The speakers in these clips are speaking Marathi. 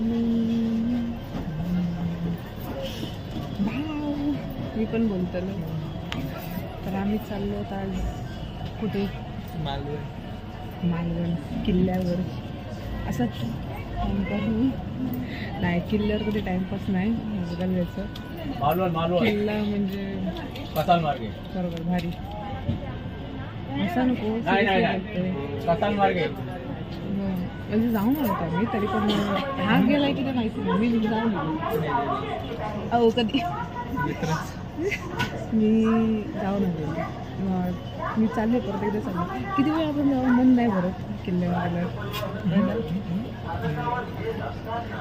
कमिंग. मी पण बोलतो ना. तर आम्ही चाललो होतो आज कुठे, मालवण किल्ल्यावर. असं टाइमपास नाही, किल्ल्यावर कधी टाइमपास नाही बघायला जायचं. किल्ला म्हणजे बरोबर भारी. असं नको म्हणजे जाऊन आलो होतो आम्ही, तरी पण हा गेलाय की नाही माहिती नाही. मी जाऊन अहो कधी मी जाऊन आले. मी चालले परत एकदा चालले. किती वेळ आपण जाऊन मन नाही भरत किल्ल्यावर.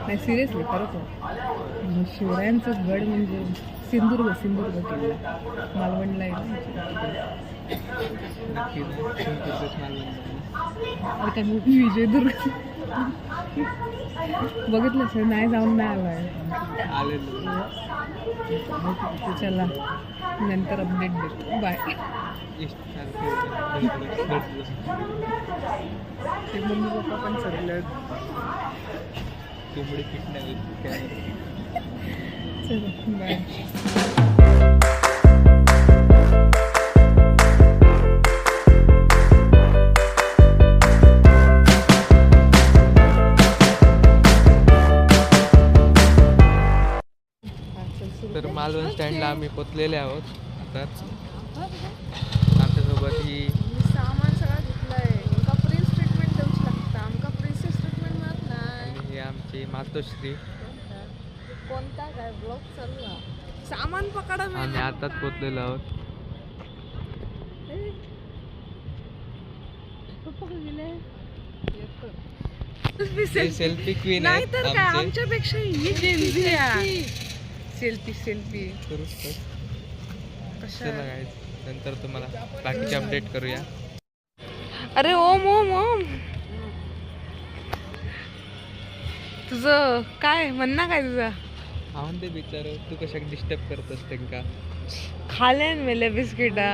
नाही सिरियसली खरंच. शिवरायांचं गड म्हणजे सिंधुदुर्ग किल्ला मालवणला आहे. अरे काय विजयदुर्ग बघितलं सर, नाही जाऊन नाही आलो आहे. चला नंतर अपडेट देतो. बाय. ते मम्मी पप्पा पण चालले. चला बाय. तर मालवण स्टँडला आम्ही पोचलेले आहोत. आताच आमच्यासोबत ही सामान सगळं घेतलंय. आमका प्रिन्स ट्रीटमेंट देऊच लागतं. आमका प्रिन्सेस ट्रीटमेंट मिळत नाही. ही आमची मातोश्री. कोणता काय ब्लॉग चालू आहे. सामान पकडा. आम्ही आताच पोचलेलो आहोत. सेल्फी क्वीन नाही तर काय, आमचे. आमच्यापेक्षा ही सेल्फी चला guys, नंतर तुम्हाला बाकीचे अपडेट करूया. अरे ओम ओम ओम, तुझं काय म्हणणं काय तुझं? आव्हान ते बिचार तू कशाक डिस्टर्ब करतस त्यांका. खाल्यान मेले बिस्किटा.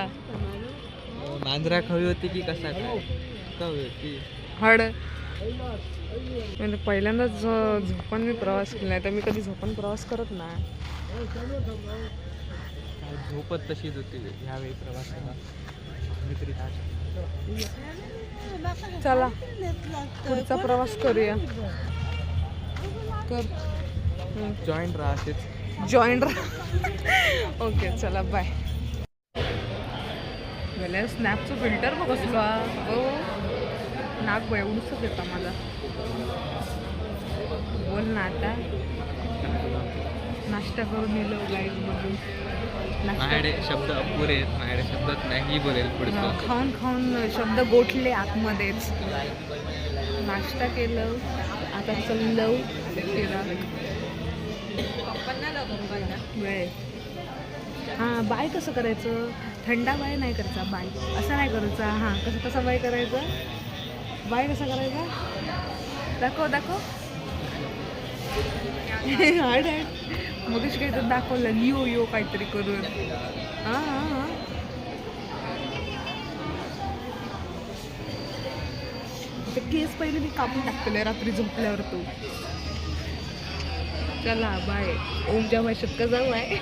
मांजरा खावी होती की कसा काय खावी होती. हड म्हणजे पहिल्यांदाच झोपण मी प्रवास केला नाही. तर मी कधी झोपण प्रवास करत नाही. झोपत तशीच होती ह्यावेळी प्रवासाला. चला पुढचा प्रवास करूया. कर जॉईंट राहा असेच. जॉईंट ओके चला बाय. गेल्या स्नॅपचं फिल्टर बघ कसलो. हो नाक बघ एवढंच येतं मला. बोल ना आता. नाश्ता करून येलो लाईव्हमधून. माझ्याकडे शब्द अपुरे आहेत. माझ्याकडे शब्दच नाही बोलेल पुढचं. खाऊन खाऊन शब्द गोठले आतमध्येच. नाश्ता केलं, आता चाललो फिरायला. वेळ हां बाय कसं करायचं. थंडा बाय नाही करायचा. बाय असं नाही करायचा. हां कसं बाय करायचं. बाय कसं करायचा दाखव हाड मग काहीतरी दाखवलं. लिओ काहीतरी करून. हां ते केस पहिले मी कापून टाकले रात्री झोपल्यावर. तू चला बाय. ओमच्या भाषेत का जाऊ आहे.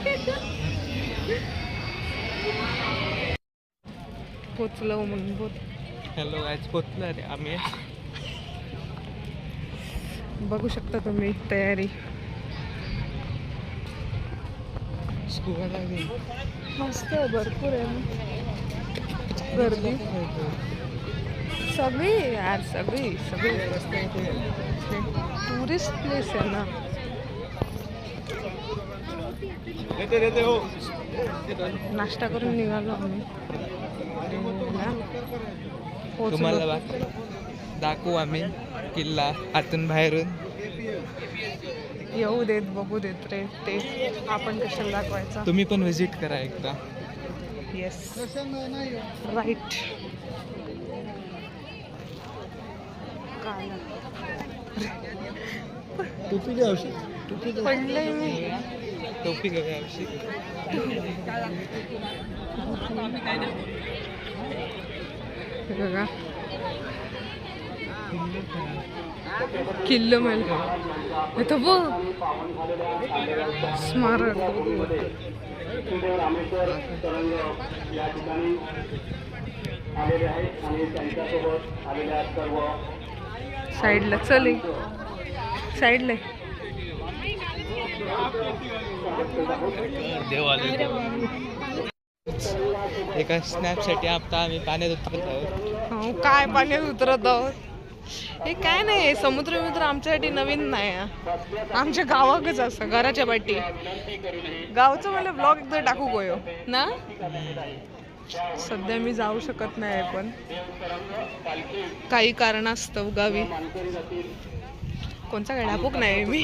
पोचलो म्हणून बोल. हॅलो गाईज, पोचलो रे आम्ही. बघू शकता तुम्ही तयारी. स्कूबा डायव्हिंग मस्त भरपूर आहे गर्दी. सगळी यार सगळी टुरिस्ट प्लेस आहे ना. नाश्ता करून निघालो आम्ही. तुम्हाला दाखवू आम्ही किल्ला आतून बाहेरून. येऊ देत बघू देत रे. ते आपण कशाला दाखवायचं. तुम्ही पण व्हिजिट करा एकदा. Yes right. टोपी घ्या पडलंय मी. टोपी घ्या आवश्यक. बघा किल्लो मेल तो बघ स्मारक साईडला चल साईडला एका स्नॅपसाठी आता आम्ही पाण्यात उतरत आहोत. हो काय पाण्यात उतरत आहोत. हे काय नाही समुद्र आमच्यासाठी नवीन नाही आमच्या गावाकच असं घराच्या पाठी गावचं मला ब्लॉग एकदा टाकू गोयो ना. सध्या मी जाऊ शकत नाही पण काही कारणास्तव गावी कोणता काय टाकूक नाही मी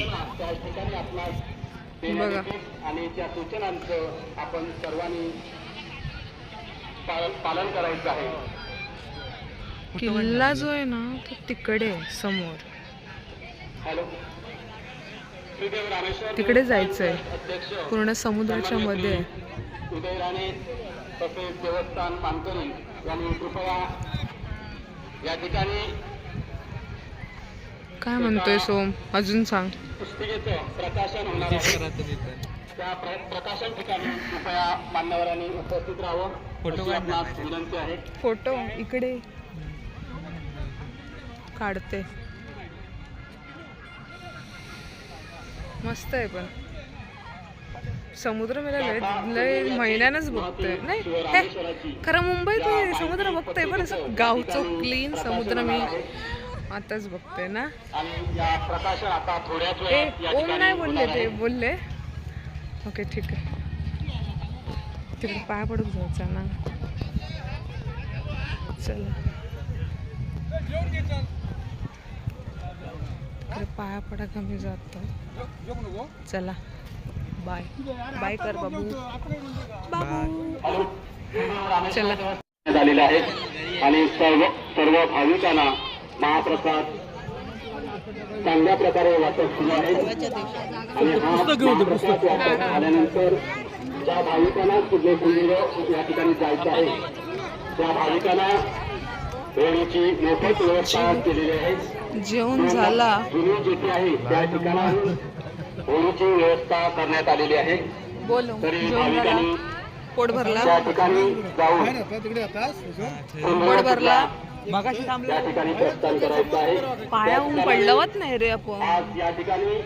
बघा. आणि त्या सूचनांचं आपण सर्वांनी पालन करायचं आहे. किल्ला जो आहे ना तो तिकडे आहे समोर. तिकडे जायचंय पूर्ण समुद्राच्या मध्ये. उदय राणे तसेच देवस्थान मानकरी यांनी कृपया या ठिकाणी काय म्हणतोय सोम अजून सांग. पुस्तिकेचं प्रकाशन होणार आहे. त्या प्रकाशन ठिकाणी कृपया मान्यवरांनी उपस्थित राहावं. फोटो अशी आपणास विनंती आहे. फोटो इकडे काढते. मस्त आहे पण समुद्र मला लय महिन्यानंच बघतोय नाही हे खरं मुंबईत समुद्र बघतोय पण असं गावचं क्लीन समुद्र मी आताच बघते ना. आणि या प्रकाशन आता थोड्याच वेळात या ओम ठिकाणी नाही बोलले होणार ते आहे. बोलले ओके ठीक आहे. तिकडे पाया पडून जायचं ना. चला तिकडे पाया पडा कमी जातो. चला बाय बाय कर बाबू बाबू चला. झालेला आहे आणि सर्व भाविकांना महाप्रसाद चांगल्या प्रकारे वाटप सुरू आहे. आणि हा महाप्रसाद वाटप झाल्यानंतर ज्या भाविकांना सिद्धेश्वरीला या ठिकाणी जायचं आहे त्या भाविकांना येण्याची मोफत व्यवस्था केलेली आहे. जेवण झाला जुनी जेथे आहे त्या ठिकाणी होळीची व्यवस्था करण्यात आलेली आहे. बोल तरी जेवण झाला भाविकांनी पोट भरला त्या ठिकाणी जाऊन पोट भरला त्या ठिकाणी प्रस्थान करायचं आहे. पायाहून पडलवत नाही रे आपण. आज या ठिकाणी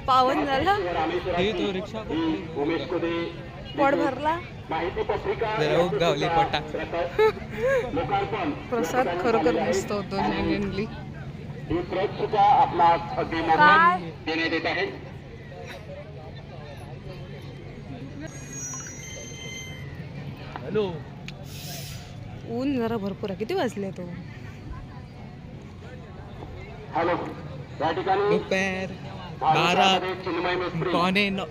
पावन झाला रिक्षा उमेश कोदे पोट भरला माहिती पत्रिका गावली पोटा. लोकार्पण प्रसाद खरोखर मस्त होतो जेन्युइनली. ही ट्रक सुद्धा आपणास अगदी काय? मोफत देण्यात येत आहे. ऊन जरा भरपूर आहे. किती वाजले तो हॅलो या ठिकाणी दोपहर भाविकांमध्ये चिन्मय मिस्त्री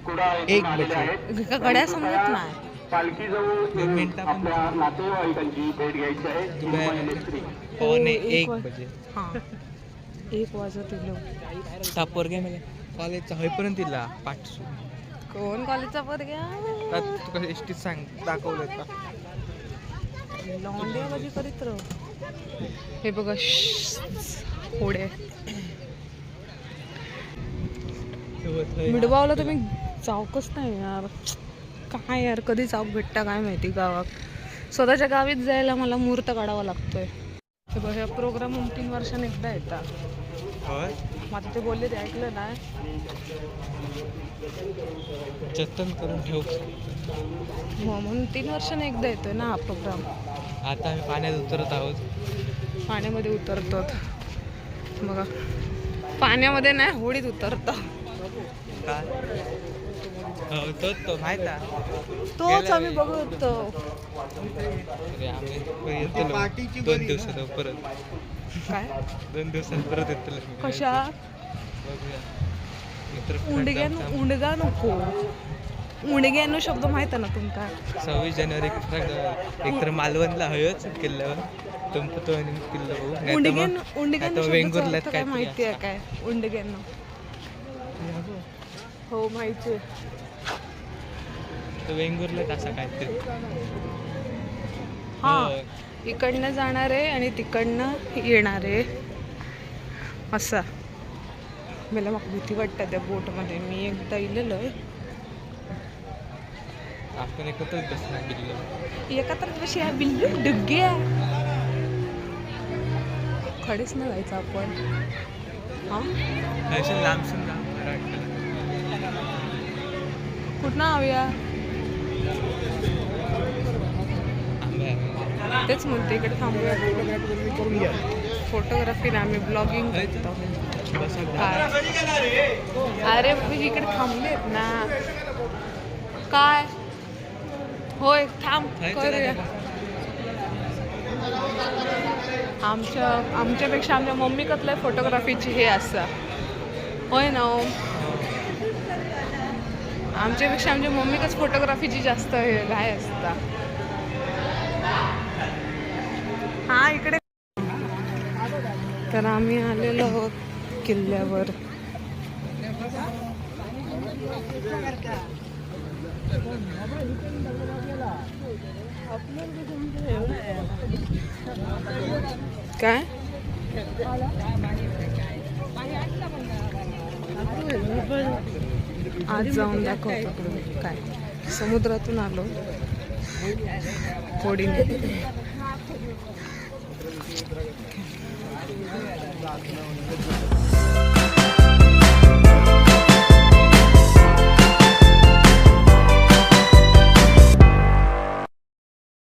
कुडाळ येथून एक आलेले बजे. आहेत. का गड्या समजत नाही. पालखी जवळ आपल्या नातेवाईकांची भेट घ्यायची आहे. चिन्मय मिस्त्री पौने एक वा- बजे हा 1 वाजत इलो. तापोर गे मला कॉलेजचा होईपर्यंत तिला पाठ कोण कॉलेजचा पोरग्या तुका एस टी सांग दाखवलं का. लॉंड्या बाजी करीत राह. हे बघा होडे मिडबावला तुम्ही जाऊकच नाही यार. काय यार कधी जाऊक भेटता काय माहिती गावात. स्वतःच्या गावीत जायला मला मुहूर्त काढावा लागतोय. हे बघा ह्या प्रोग्राम 3 वर्षांनी एकदा येतात. माझं ते बोलले ते ऐकलं ना. जतन करून ठेव. हो म्हणून 3 वर्षांनी एकदा येतोय ना हा प्रोग्राम. आता आम्ही पाण्यात उतरत आहोत. पाण्यामध्ये उतरतो बघा. पाण्यामध्ये नाही होडीत उतरतो. काय तो माहित आहे तोच आम्ही बघतो. अरे आम्ही येतो 2 दिवसात परत. काय 2 दिवसात परत येतो. कशा बघूया मित्र उंडगा नको. उंडग्यानो शब्द माहित आहे ना तुमका. 26 जानेवारी एकतर मालवणला हयोच किल्ल्यावर तुमचं तो किल्ला बघू. उंडग्यानो वेंगुर्ल्यात काय काय माहिती आहे काय उंडग्यानो. हो माहिती आहे. वेंगुर्ल्यात असं काहीतरी हा होय. इकडनं जाणार आहे आणि तिकडनं येणार आहे असा. मला मग भीती वाटतं त्या बोटमध्ये. मी एकदा इलेलो आहे. आपण एकत्रच बसणार बिल्लो. एकत्र कशी आहे बिल्लू डुग्या. खडेच ना जायचं आपण. हा अशी लांबसून लांब वाटतं. कुठनं हव्या तेच म्हणते. इकडे थांबूया. फोटोग्राफी ना आम्ही ब्लॉगिंग करतो. काय अरे इकडे थांबलेत ना काय. होय थांब करूया. आमच्यापेक्षा आमच्या मम्मी कसलं फोटोग्राफीची हे असं होय ना. आमच्यापेक्षा आमच्या मम्मी कसं फोटोग्राफीची जास्त हे काय असता. हा इकडे तर आम्ही आलेलो आहोत किल्ल्यावर. काय आज जाऊन दाखवतो. काय समुद्रातून आलो होडीने.